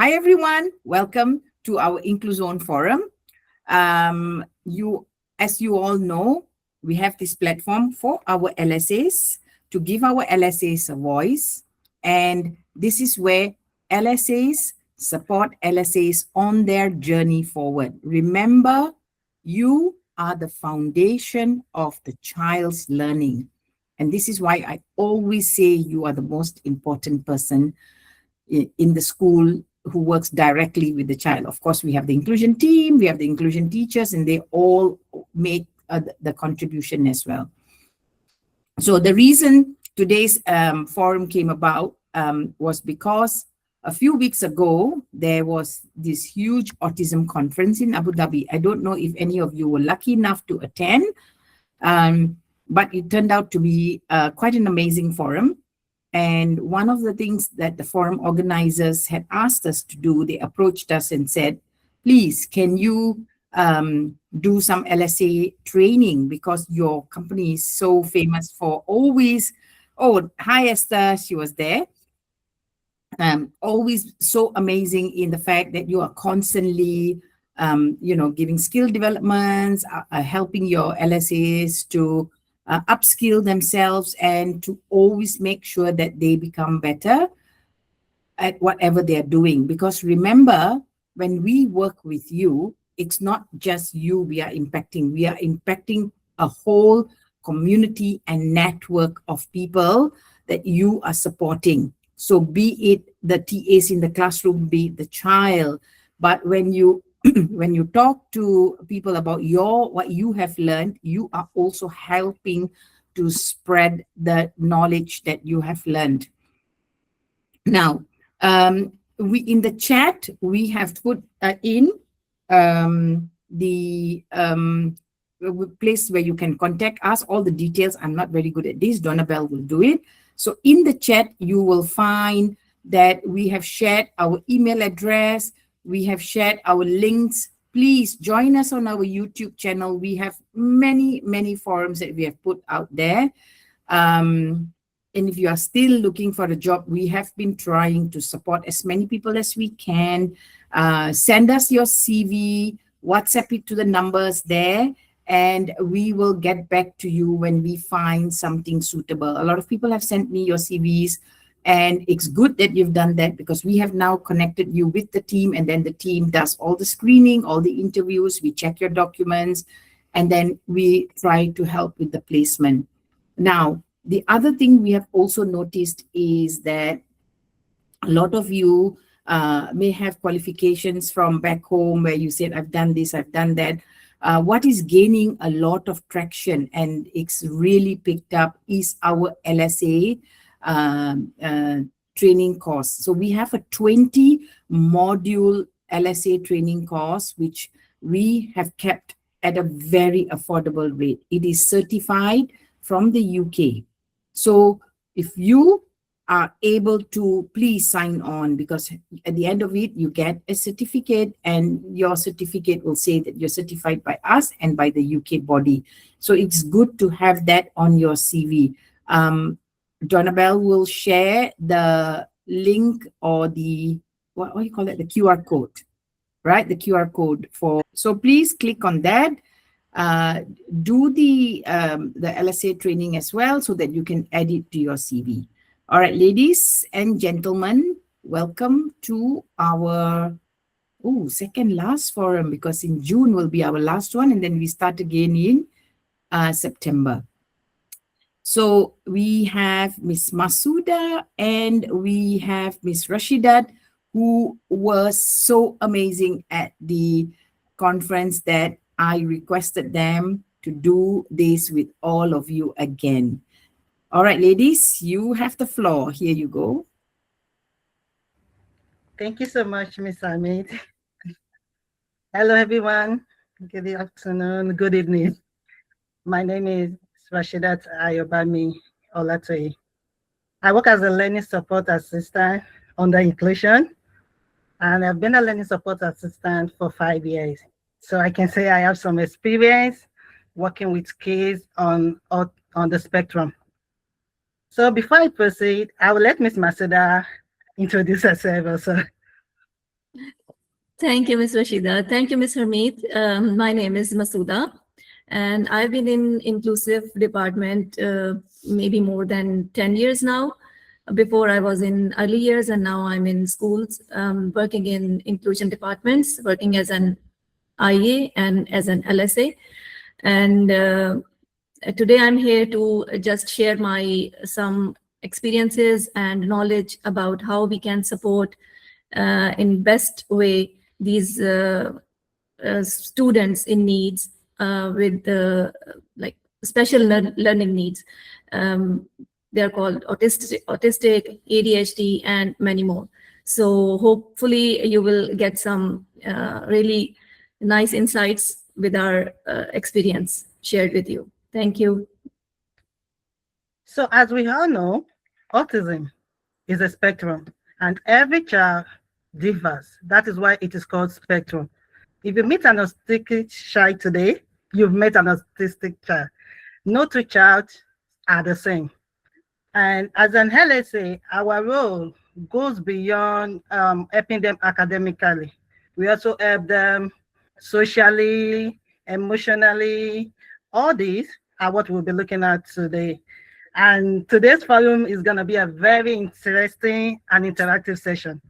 Hi, everyone. Welcome to our Incluzun Forum. As you all know, we have this platform for our LSAs to give our LSAs a voice. And this is where LSAs support LSAs on their journey forward. Remember, you are the foundation of the child's learning. And this is why I always say you are the most important person in the school who works directly with the child. Of course, we have the inclusion team, we have the inclusion teachers, and they all make the contribution as well. So the reason today's forum came about was because a few weeks ago, there was this huge autism conference in Abu Dhabi. I don't know if any of you were lucky enough to attend, but it turned out to be quite an amazing forum. And one of the things that the forum organizers had asked us to do, they approached us and said, please, can you do some LSA training, because your company is so famous for always, oh, hi Esther, she was there. Always so amazing in the fact that you are constantly, giving skill developments, helping your LSAs to upskill themselves and to always make sure that they become better at whatever they're doing. Because remember, when we work with you, it's not just you we are impacting a whole community and network of people that you are supporting. So be it the TAs in the classroom, be it the child, but when you when you talk to people about what you have learned, you are also helping to spread the knowledge that you have learned. Now, in the chat, we have put in the place where you can contact us, all the details. I'm not very good at this. Donabelle will do it. So in the chat, you will find that we have shared our email address. We have shared our links. Please join us on our YouTube channel. We have many, many forums that we have put out there. And if you are still looking for a job, we have been trying to support as many people as we can. Send us your CV, WhatsApp it to the numbers there, and we will get back to you when we find something suitable. A lot of people have sent me your CVs, and it's good that you've done that, because we have now connected you with the team, and then the team does all the screening, all the interviews, we check your documents, and then we try to help with the placement. Now, the other thing we have also noticed is that a lot of you may have qualifications from back home where you said, I've done this, I've done that. What is gaining a lot of traction and it's really picked up is our LSA training course. So we have a 20 module LSA training course, which we have kept at a very affordable rate. It is certified from the UK. So if you are able to, please sign on, because at the end of it, you get a certificate, and your certificate will say that you're certified by us and by the UK body. So it's good to have that on your CV. Donabelle will share the link, or the, what do you call it? The QR code, right? The QR code so please click on that. Do the LSA training as well, so that you can add it to your CV. All right, ladies and gentlemen, welcome to our second last forum, because in June will be our last one, and then we start again in September. So we have Miss Masuda and we have Miss Rashidat, who was so amazing at the conference that I requested them to do this with all of you again. All right, ladies, you have the floor. Here you go. Thank you so much, Ms. Amit. Hello, everyone. Good afternoon, good evening. My name is Rashidat Ayobami Olatoye. I work as a learning support assistant under Inclusion, and I've been a learning support assistant for 5 years. So I can say I have some experience working with kids on the spectrum. So before I proceed, I will let Ms. Masuda introduce herself also. Thank you, Ms. Rashida. Thank you, Ms. Harmeet. My name is Masuda, and I've been in inclusive department maybe more than 10 years now. Before I was in early years, and now I'm in schools, working in inclusion departments, working as an IA and as an LSA. And today I'm here to just share my some experiences and knowledge about how we can support in best way these students in needs with like special learning needs. They're called autistic, ADHD, and many more. So hopefully you will get some really nice insights with our experience shared with you. Thank you. So as we all know, autism is a spectrum and every child differs. That is why it is called spectrum. If you meet an autistic child today, you've met an autistic child. No two childs are the same. And as an LSA, our role goes beyond helping them academically. We also help them socially, emotionally. All these are what we'll be looking at today. And today's forum is going to be a very interesting and interactive session.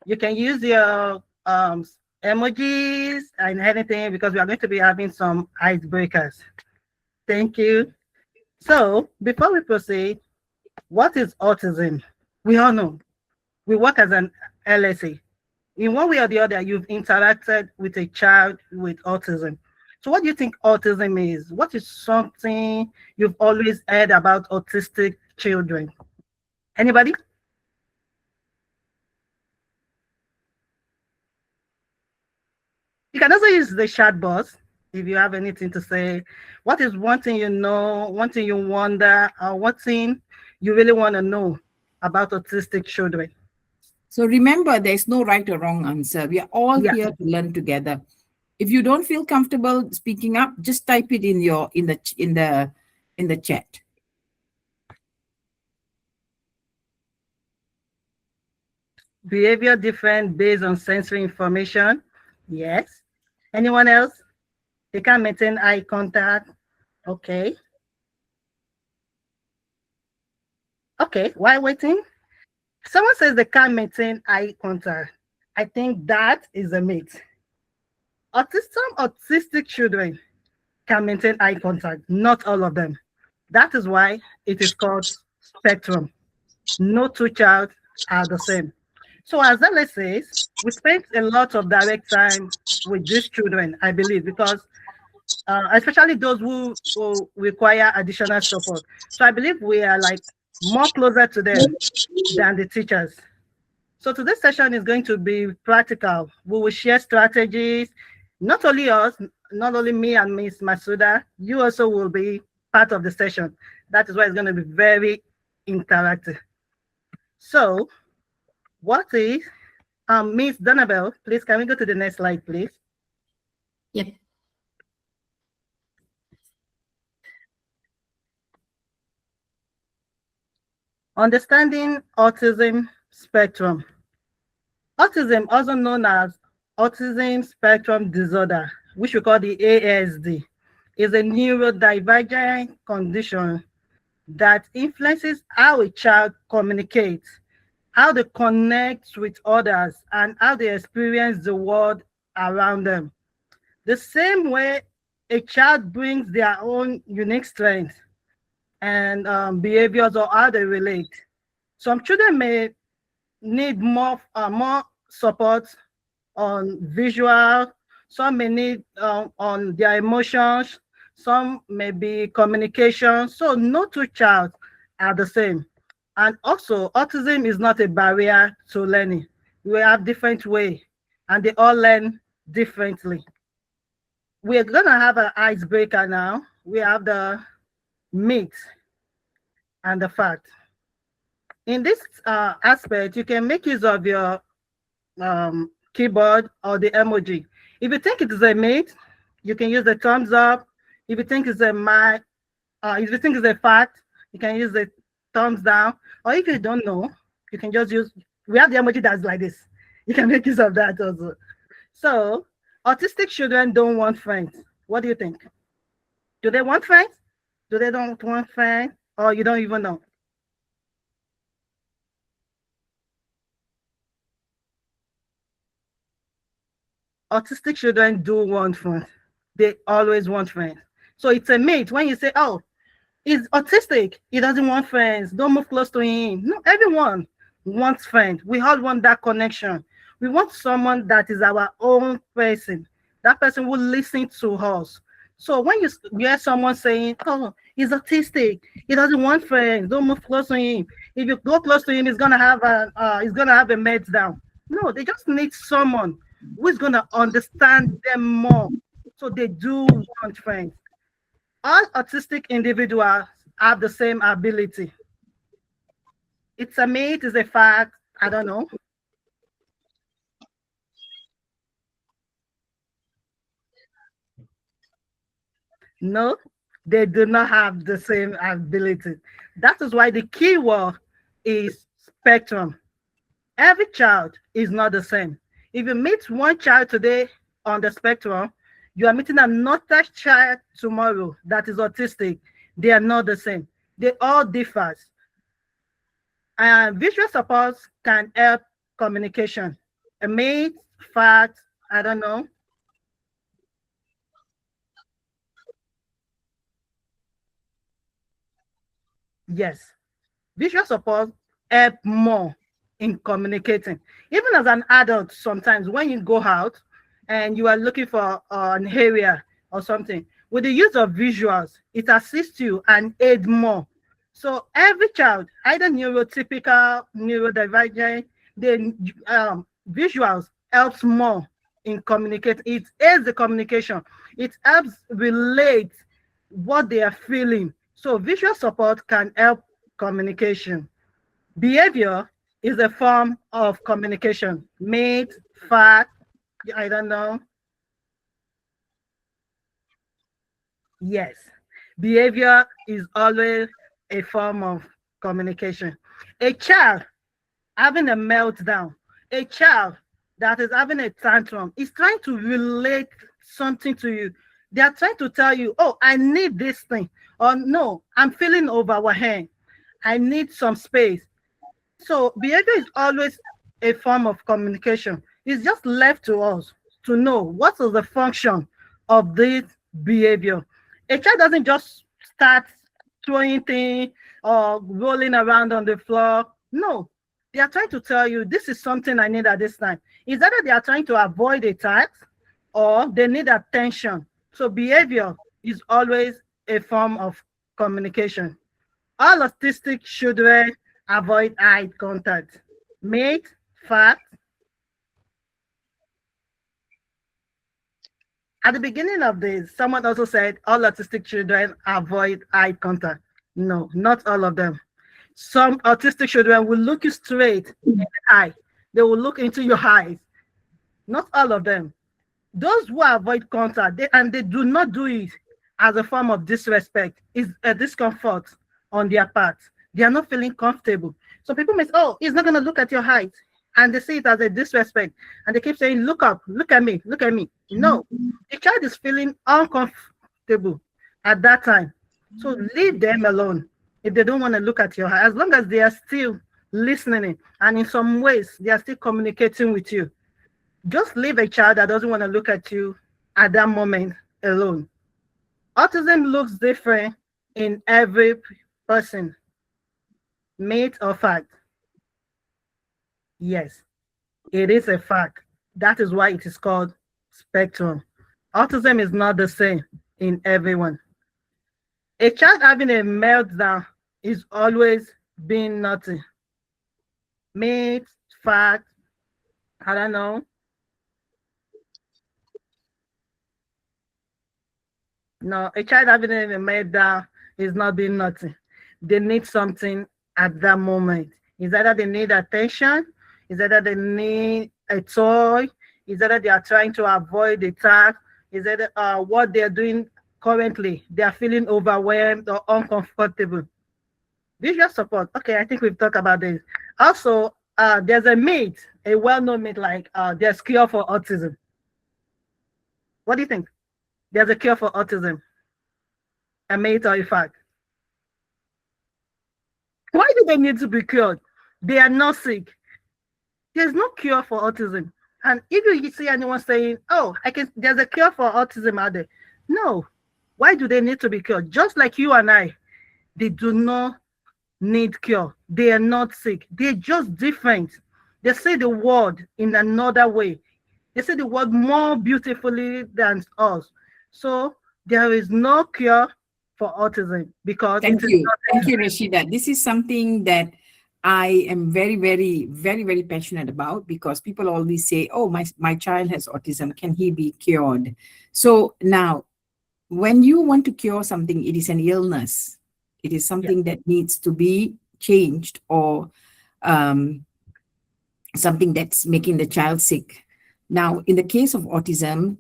You can use your emojis and anything because we are going to be having some icebreakers. Thank you. So before we proceed, what is autism? We all know. We work as an LSA. In one way or the other, you've interacted with a child with autism. So what do you think autism is? What is something you've always heard about autistic children? Anybody? You can also use the chat box if you have anything to say. What is one thing you know, one thing you wonder, or what thing you really want to know about autistic children? So remember, there's no right or wrong answer. We are all Yeah. here to learn together. If you don't feel comfortable speaking up, just type it in the chat. Behavior different based on sensory information. Yes. Anyone else? They can maintain eye contact. Okay. Okay, while waiting, someone says they can't maintain eye contact. I think that is a myth. Autistic children can maintain eye contact, not all of them. That is why it is called spectrum. No two child are the same. So as Ella says, we spend a lot of direct time with these children, I believe, because especially those who require additional support. So I believe we are like more closer to them than the teachers. So today's session is going to be practical. We will share strategies, not only us, not only me and Miss Masuda, you also will be part of the session. That is why it's going to be very interactive. So what is, Miss Donabel, please, can we go to the next slide, please? Yep. Understanding autism spectrum. Autism, also known as autism spectrum disorder, which we call the ASD, is a neurodivergent condition that influences how a child communicates, how they connect with others, and how they experience the world around them. The same way a child brings their own unique strengths and behaviors or how they relate. Some children may need more support on visual, some may need on their emotions, some may be communication. So no two child are the same. And also autism is not a barrier to learning. We have different way and they all learn differently. We're gonna have an icebreaker now. We have the myth and the fact. In this aspect, you can make use of your keyboard or the emoji. If you think it is a myth, you can use the thumbs up. If you think it's if you think it's a fact, you can use the thumbs down. Or if you don't know, you can just use, we have the emoji that's like this. You can make use of that also. So autistic children don't want friends. What do you think? Do they want friends? Do they don't want friends? Or you don't even know? Autistic children do want friends. They always want friends. So it's a myth when you say, oh, he's autistic, he doesn't want friends, don't move close to him. No, everyone wants friends. We all want that connection. We want someone that is our own person. That person will listen to us. So when you hear someone saying, oh, he's autistic, he doesn't want friends, don't move close to him. If you go close to him, he's gonna have a meltdown. No, they just need someone who's gonna understand them more. So they do want friends. All autistic individuals have the same ability. It's a myth, it's a fact, I don't know. No, they do not have the same ability. That is why the key word is spectrum. Every child is not the same. If you meet one child today on the spectrum, you are meeting another child tomorrow that is autistic. They are not the same. They all differ. And visual supports can help communication. A myth, fact, I don't know. Yes, visual support help more in communicating. Even as an adult, sometimes when you go out and you are looking for an area or something, with the use of visuals, it assists you and aid more. So every child, either neurotypical, neurodivergent, the visuals helps more in communicate. It aids the communication. It helps relate what they are feeling. So visual support can help communication. Behavior is a form of communication. Myth, fact, I don't know. Yes, behavior is always a form of communication. A child having a meltdown, a child that is having a tantrum is trying to relate something to you. They are trying to tell you, oh, I need this thing. Or no, I'm feeling overwhelmed. I need some space. So behavior is always a form of communication. It's just left to us to know what is the function of this behavior. A child doesn't just start throwing things or rolling around on the floor. No, they are trying to tell you this is something I need at this time. Is that they are trying to avoid a task or they need attention. So behavior is always a form of communication. All autistic children avoid eye contact. Myth, fact. At the beginning of this, someone also said all autistic children avoid eye contact. No, not all of them. Some autistic children will look you straight in the eye. They will look into your eyes. Not all of them. Those who avoid contact, they do not do it as a form of disrespect, is a discomfort on their part. They are not feeling comfortable. So people may say, oh, he's not going to look at your height. And they see it as a disrespect. And they keep saying, look up, look at me, look at me. No, the child is feeling uncomfortable at that time. So leave them alone if they don't want to look at your height, as long as they are still listening and in some ways they are still communicating with you. Just leave a child that doesn't want to look at you at that moment alone. Autism looks different in every person. Myth or fact? Yes, it is a fact. That is why it is called spectrum. Autism is not the same in everyone. A child having a meltdown is always being naughty. Myth, fact, I don't know. No, a child having a meltdown is not being naughty. They need something at that moment. Is either they need attention, is either they need a toy, is either they are trying to avoid the task, is either what they're doing currently, they are feeling overwhelmed or uncomfortable. Visual support. Okay, I think we've talked about this. Also, there's a myth, a well-known myth, like there's cure for autism. What do you think? There's a cure for autism. A myth or a fact? Why do they need to be cured? They are not sick. There's no cure for autism. And if you see anyone saying, oh, there's a cure for autism out there. No. Why do they need to be cured? Just like you and I, they do not need cure. They are not sick. They're just different. They say the word in another way. They say the word more beautifully than us. So there is no cure for autism because Thank you, Rashida. This is something that I am very, very, very, very passionate about, because people always say, oh, my child has autism. Can he be cured? So now, when you want to cure something, it is an illness. It is something that needs to be changed, or something that's making the child sick. Now, in the case of autism,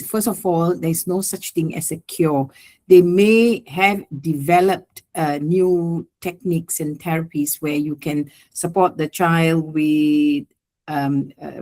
first of all, there is no such thing as a cure. They may have developed new techniques and therapies where you can support the child with,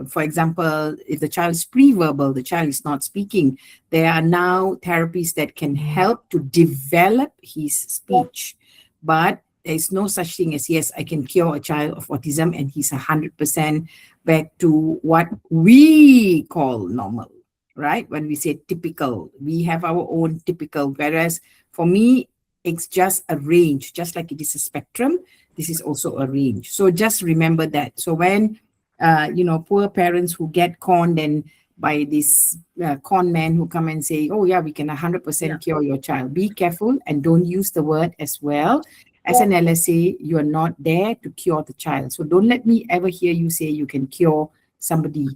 for example, if the child is pre-verbal, the child is not speaking, there are now therapies that can help to develop his speech. But there's no such thing as, yes, I can cure a child of autism and he's 100% back to what we call normal, right? When we say typical, we have our own typical, whereas for me, it's just a range. Just like it is a spectrum, this is also a range. So just remember that. So when, poor parents who get conned and by this con man who come and say, oh yeah, we can 100% cure your child, be careful and don't use the word as well. As an LSA, you are not there to cure the child. So don't let me ever hear you say you can cure somebody.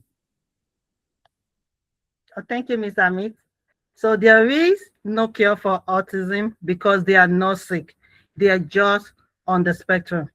Thank you, Ms. Amit. So there is no cure for autism because they are not sick. They are just on the spectrum.